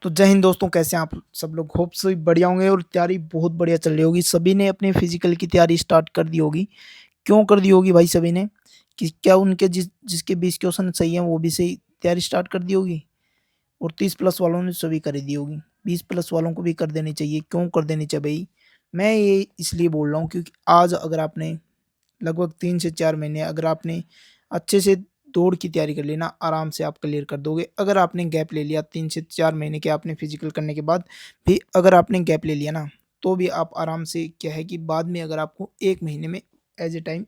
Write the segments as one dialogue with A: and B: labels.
A: तो जय हिंद दोस्तों, कैसे हैं आप सब लोग। होप सभी बढ़िया होंगे और तैयारी बहुत बढ़िया चल रही होगी। सभी ने अपने फिजिकल की तैयारी स्टार्ट कर दी होगी। क्यों कर दी होगी भाई सभी ने? कि क्या उनके जिसके 20 क्वेश्चन सही हैं वो भी सही तैयारी स्टार्ट कर दी होगी। और 30 प्लस वालों ने सभी कर दी होगी। 20 प्लस वालों को भी कर देनी चाहिए। क्यों कर देनी चाहिए भाई? मैं ये इसलिए बोल रहा हूँ क्योंकि आज अगर आपने लगभग 3 से 4 महीने अगर आपने अच्छे से दौड़ की तैयारी कर ली ना, आराम से आप क्लियर कर दोगे। अगर आपने गैप ले लिया 3 से 4 महीने के आपने फिजिकल करने के बाद भी अगर आपने गैप ले लिया ना, तो भी आप आराम से क्या है कि बाद में अगर आपको 1 महीने में एज ए टाइम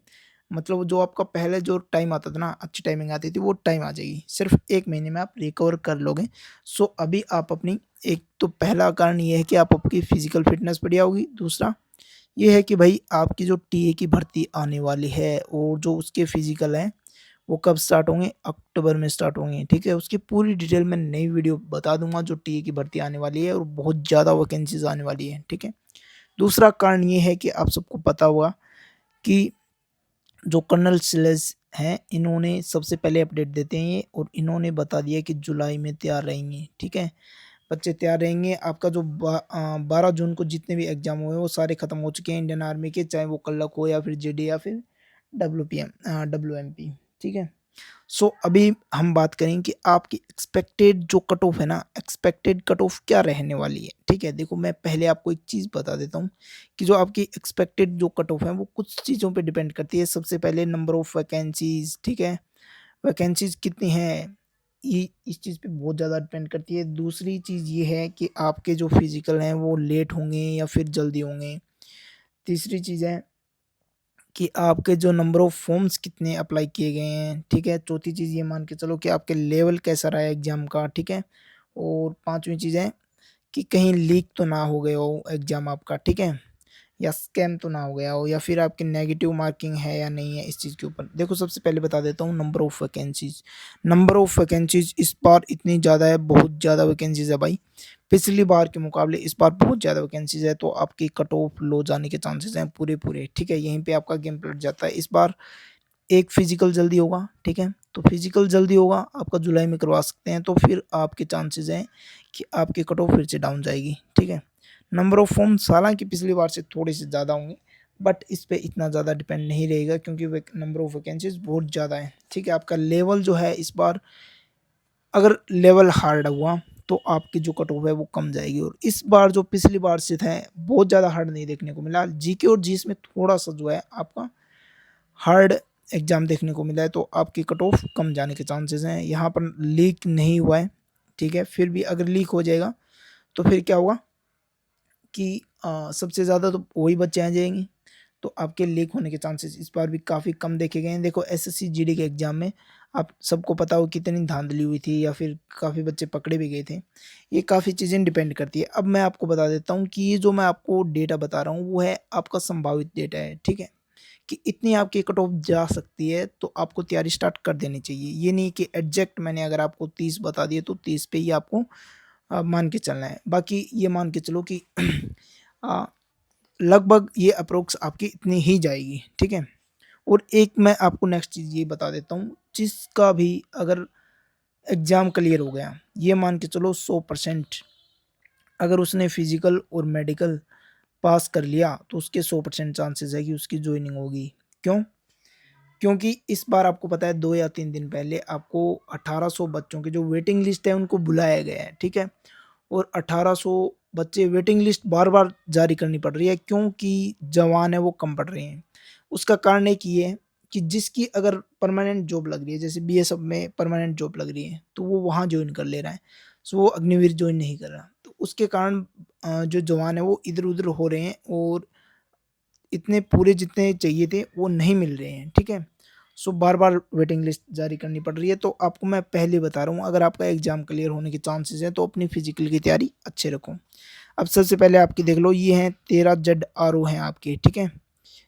A: मतलब जो आपका पहले जो टाइम आता था ना, अच्छी टाइमिंग आती थी, वो टाइम आ जाएगी। सिर्फ 1 महीने में आप रिकवर कर लोगे। सो अभी आप अपनी एक तो पहला कारण ये है कि आप आपकी फिजिकल फिटनेस बढ़िया होगी। दूसरा ये है कि भाई आपकी जो टीए की भर्ती आने वाली है और जो उसके फिजिकल हैं वो कब स्टार्ट होंगे? अक्टूबर में स्टार्ट होंगे। ठीक है, उसकी पूरी डिटेल में नई वीडियो बता दूंगा। जो टीए की भर्ती आने वाली है और बहुत ज़्यादा वैकेंसीज आने वाली है। ठीक है। दूसरा कारण ये है कि आप सबको पता होगा कि जो कर्नल सिलेस हैं इन्होंने सबसे पहले अपडेट देते हैं ये, और इन्होंने बता दिया कि जुलाई में तैयार रहेंगे। ठीक है, बच्चे तैयार रहेंगे। आपका जो 12 जून को जितने भी एग्जाम हुए वो सारे खत्म हो चुके हैं इंडियन आर्मी के, चाहे वो कल्लक हो या फिर जेडी या फिर डब्ल्यूएमपी। ठीक है। सो अभी हम बात करें कि आपकी एक्सपेक्टेड जो कट ऑफ है ना, एक्सपेक्टेड कट ऑफ क्या रहने वाली है। ठीक है, देखो मैं पहले आपको एक चीज़ बता देता हूँ कि जो आपकी एक्सपेक्टेड जो कट ऑफ है वो कुछ चीज़ों पे डिपेंड करती है। सबसे पहले नंबर ऑफ वैकेंसीज। ठीक है, वैकेंसीज कितनी हैं, ये इस चीज़ पे बहुत ज़्यादा डिपेंड करती है। दूसरी चीज़ ये है कि आपके जो फिजिकल हैं वो लेट होंगे या फिर जल्दी होंगे। तीसरी चीज़ है कि आपके जो नंबर ऑफ फॉर्म्स कितने अप्लाई किए गए हैं। ठीक है, चौथी चीज़ ये मान के चलो कि आपके लेवल कैसा रहा है एग्ज़ाम का। ठीक है, और पांचवी चीज़ है कि कहीं लीक तो ना हो गए हो एग्ज़ाम आपका। ठीक है, या स्कैम तो ना हो गया हो, या फिर आपकी नेगेटिव मार्किंग है या नहीं है। इस चीज़ के ऊपर देखो, सबसे पहले बता देता हूँ number of vacancies. Number of vacancies इस बार इतनी ज़्यादा है, बहुत ज़्यादा वैकेंसीज़ है भाई। पिछली बार के मुकाबले इस बार बहुत ज़्यादा वैकेंसीज़ है, तो आपकी कट ऑफ लो जाने के चांसेस हैं पूरे-पूरे। ठीक है, यहीं पे आपका गेम पलट जाता है। इस बार एक फिजिकल जल्दी होगा। ठीक है, तो फिजिकल जल्दी होगा, आपका जुलाई में करवा सकते हैं, तो फिर आपके चांसेस हैं कि आपकी कट ऑफ फिर से डाउन जाएगी। ठीक है, नंबर ऑफ फॉर्म्स हालांकि पिछली बार से थोड़े से ज़्यादा होंगे, बट इस पे इतना ज़्यादा डिपेंड नहीं रहेगा क्योंकि नंबर ऑफ वैकेंसीज बहुत ज़्यादा है। ठीक है, आपका लेवल जो है इस बार अगर लेवल हार्ड हुआ तो आपकी जो कट ऑफ है वो कम जाएगी। और इस बार जो पिछली बार से था बहुत ज़्यादा हार्ड नहीं देखने को मिला। जीके और जीएस में थोड़ा सा जो है आपका हार्ड एग्ज़ाम देखने को मिला है, तो आपकी कट ऑफ कम जाने के चांसेस हैं। यहाँ पर लीक नहीं हुआ है। ठीक है, फिर भी अगर लीक हो जाएगा तो फिर क्या होगा कि सबसे ज़्यादा तो वही बच्चे आ जाएंगे, तो आपके लीक होने के चांसेस इस बार भी काफ़ी कम देखे गए हैं। देखो एसएससी जीडी के एग्ज़ाम में आप सबको पता हो कितनी धांधली हुई थी, या फिर काफ़ी बच्चे पकड़े भी गए थे। ये काफ़ी चीज़ें डिपेंड करती है। अब मैं आपको बता देता हूँ कि ये जो मैं आपको डेटा बता रहा हूँ वो है आपका संभावित डेटा है। ठीक है, कि इतनी आपकी कट ऑफ जा सकती है, तो आपको तैयारी स्टार्ट कर देनी चाहिए। ये नहीं कि एग्जैक्ट मैंने अगर आपको 30 बता दिए तो 30 पे ही आपको मान के चलना है। बाकी ये मान के चलो कि अ, लगभग ये अप्रोक्स आपकी इतनी ही जाएगी। ठीक है, और एक मैं आपको नेक्स्ट चीज़ ये बता देता हूँ, जिसका भी अगर एग्ज़ाम क्लियर हो गया, ये मान के चलो 100% अगर उसने फिजिकल और मेडिकल पास कर लिया तो उसके 100% चांसेस है कि उसकी ज्वाइनिंग होगी। क्यों? क्योंकि इस बार आपको पता है 2 या 3 दिन पहले आपको 1800 बच्चों की जो वेटिंग लिस्ट है उनको बुलाया गया है। ठीक है, और 1800 बच्चे वेटिंग लिस्ट बार-बार जारी करनी पड़ रही है क्योंकि जवान है वो कम पड़ रहे हैं। उसका कारण एक ये है कि जिसकी अगर परमानेंट जॉब लग रही है, जैसे बीएसएफ में परमानेंट जॉब लग रही है, तो वो वहाँ जॉइन कर ले रहा है। सो वो अग्निवीर जॉइन नहीं कर रहा। तो उसके कारण जो जवान है वो इधर-उधर हो रहे हैं और इतने पूरे जितने चाहिए थे वो नहीं मिल रहे हैं। ठीक है, सो बार-बार वेटिंग लिस्ट जारी करनी पड़ रही है। तो आपको मैं पहले बता रहा हूँ, अगर आपका एग्ज़ाम क्लियर होने के चांसेस हैं तो अपनी फिजिकल की तैयारी अच्छे रखो। अब सबसे पहले आपकी देख लो, ये हैं 13 जेड-आरओ हैं आपके। ठीक है,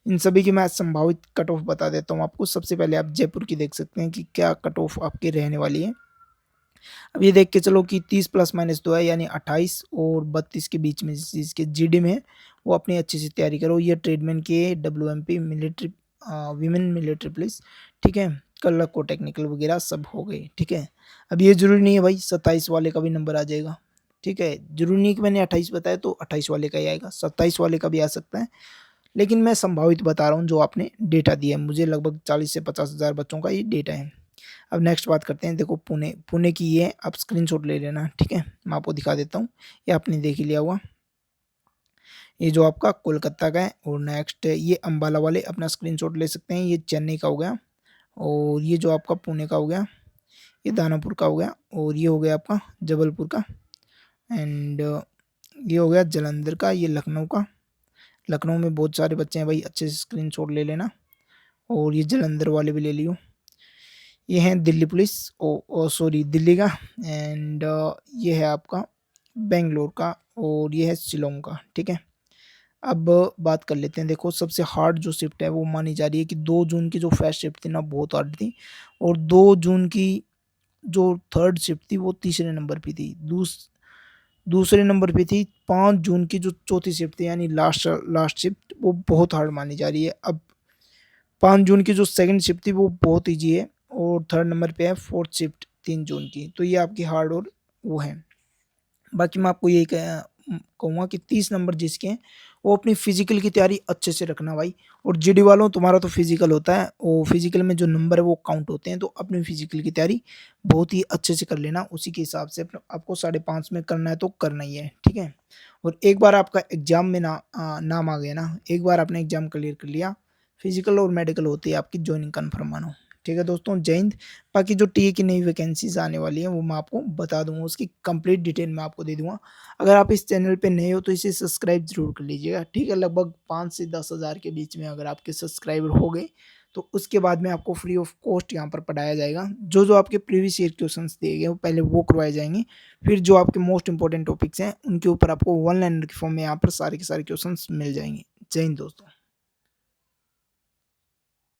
A: इन सभी की मैं संभावित कट ऑफ बता देता हूँ आपको। सबसे पहले आप जयपुर की देख सकते हैं कि क्या कट ऑफ आपकी रहने वाली है। अब ये देख के चलो कि 30 प्लस माइनस 2 है, यानी 28 और 32 के बीच में जिस चीज़ के जीडी में है वो अपनी अच्छे से तैयारी करो। ये ट्रेडमैन के डब्ल्यूएमपी मिलिट्री वीमेन मिलिट्री पुलिस। ठीक है, कल को टेक्निकल वगैरह सब हो गए। ठीक है, अब ये ज़रूरी नहीं है भाई 27 वाले का भी नंबर आ जाएगा। ठीक है? ज़रूरी नहीं कि मैंने 28 बताया तो 28 वाले का ही आएगा, 27 वाले का भी आ सकता है। लेकिन मैं संभावित बता रहा हूँ जो आपने डेटा दिया है, मुझे लगभग 40 से 50 हज़ार बच्चों का ये डेटा है। अब नेक्स्ट बात करते हैं, देखो पुणे, पुणे की ये है, आप स्क्रीनशॉट ले लेना, ठीक है? मैं आपको दिखा देता हूँ, ये आपने देख ही लिया होगा। ये जो आपका कोलकाता का है और नेक्स्ट ये अम्बाला वाले अपना स्क्रीनशॉट ले सकते हैं, ये चेन्नई का हो गया और ये जो आपका पुणे का हो गया, ये दानापुर का हो गया और ये हो गया आपका जबलपुर का एंड ये हो गया जालंधर का, ये लखनऊ का। लखनऊ में बहुत सारे बच्चे हैं भाई, अच्छे से स्क्रीनशॉट ले लेना और ये जालंधर वाले भी ले लियो। ये हैं दिल्ली पुलिस सॉरी दिल्ली का एंड ये है आपका बेंगलोर का और ये है शिलोंग का, ठीक है? अब बात कर लेते हैं, देखो सबसे हार्ड जो शिफ्ट है वो मानी जा रही है कि 2 जून की जो फर्स्ट शिफ्ट थी ना बहुत हार्ड थी और 2 जून की जो थर्ड शिफ्ट थी वो तीसरे नंबर पे थी। दूसरे नंबर पे थी 5 जून की जो चौथी शिफ्ट थी यानी लास्ट लास्ट शिफ्ट, वो बहुत हार्ड मानी जा रही है। अब 5 जून की जो सेकंड शिफ्ट थी वो बहुत ईजी है और थर्ड नंबर पे है फोर्थ शिफ्ट 3 जून की, तो ये आपकी हार्ड और वो है। बाकी मैं आपको यही कहूँगा कि 30 नंबर जिसके हैं वो अपनी फिजिकल की तैयारी अच्छे से रखना भाई। और जीडी वालों तुम्हारा तो फिजिकल होता है और फिजिकल में जो नंबर है वो काउंट होते हैं, तो अपनी फिजिकल की तैयारी बहुत ही अच्छे से कर लेना, उसी के हिसाब से आपको 5.5 में करना है तो करना ही है, ठीक है? और एक बार आपका एग्जाम में नाम आ गया ना, एक बार आपने एग्जाम क्लियर कर लिया, फिजिकल और मेडिकल होती है आपकी ज्वाइनिंग कन्फर्म मानो। ठीक है दोस्तों, जय हिंद। बाकी जो टीए की नई वैकेंसीज आने वाली हैं वो मैं आपको बता दूंगा, उसकी कंप्लीट डिटेल मैं आपको दे दूंगा। अगर आप इस चैनल पे नए हो तो इसे सब्सक्राइब जरूर कर लीजिएगा, ठीक है? लगभग 5 से 10 हज़ार के बीच में अगर आपके सब्सक्राइबर हो गए तो उसके बाद में आपको फ्री ऑफ कॉस्ट यहाँ पर पढ़ाया जाएगा। जो जो आपके प्रीवियस ईयर क्वेश्चंस दिए गए वो पहले वो करवाए जाएंगे, फिर जो आपके मोस्ट इंपॉर्टेंट टॉपिक्स हैं उनके ऊपर आपको वन लाइनर के फॉर्म में यहाँ पर सारे के सारे क्वेश्चंस मिल जाएंगे। जय हिंद दोस्तों।